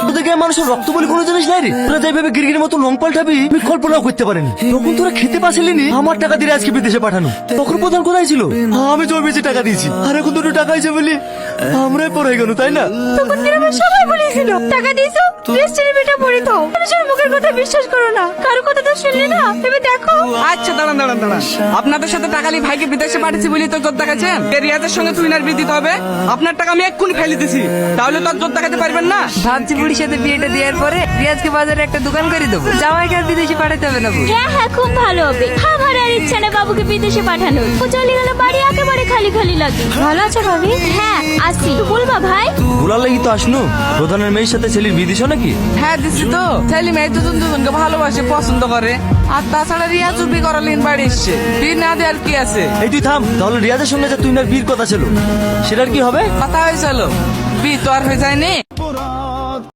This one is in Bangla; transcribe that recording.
তোদেরকে মানুষের রক্ত বলে কোনো জিনিস নাই রে। তোরা যেভাবে গিরগির মতো লং পাল্টাবি আমি কল্পনাও করতে পারিনি। তখন তোরা খেতে পারছিলি আমার টাকা দিয়ে আজকে বিদেশে পাঠানো। তখন প্রধান কোথায় ছিল? আমি জমি বেচে টাকা দিয়েছি, আর এখন দুটো টাকা হিসেবে বলি আমরাই পড়ে গেল, তাই না? তখন গ্রামের সবাই বলেছিল টাকা দিয়েছো রেস্টের বেটা পড়ে তো মানুষের মুখের কথা বিশ্বাস করো না, কারো কথা তো শুনলে না। এবার দেখো। আচ্ছা দাঁড়ান দাঁড়ান দাঁড়ান, আপনাদের সাথে টাকা নিয়ে ভাইকে বিদেশে পাঠিয়েছি বলি তো জোর দেখাচ্ছেন? রিয়াজের সঙ্গে তুইনার বিয়ে দিতে হবে। আপনার টাকা আমি এক্ষুনি ফেলে দিছি, তাহলে তো আর জোর দেখাতে পারবেন না। ভাবছি বুড়ির সাথে বিয়েটা দেওয়ার পরে রিয়াজকে বাজারে একটা দোকান করে দেবো, জামাইকে আর বিদেশে পাঠাতে হবে না। হ্যাঁ হ্যাঁ, খুব ভালো হবে। আমার আর ইচ্ছা না বাবুকে বিদেশে পাঠানোর। ও চলে গেলে বাড়ি একেবারে খালি খালি লাগে। ভালো আছে ভাবি? হ্যাঁ আসি। বলবা ভাই? ভোলার লাগি তো আসনো। প্রধানের মেয়ের সাথে ছেলের বিয়ে দিছ নাকি? হ্যাঁ দিছি তো। ছেলে মেয়ে দুজন দুজনকে ভালোবাসে, পছন্দ করে। আর তাছাড়া রিয়াজ বিয়ে করালিন বাড়ি এসছে, বিয়ে না দেওয়ার কি আছে? এই তুই থাম, তাহলে রিয়াজের সঙ্গে যে তুই না বিয়ের কথা ছিল সেটার কি হবে? কথা হয়েছিল, বিয়ে তো আর হয়ে যায়নি।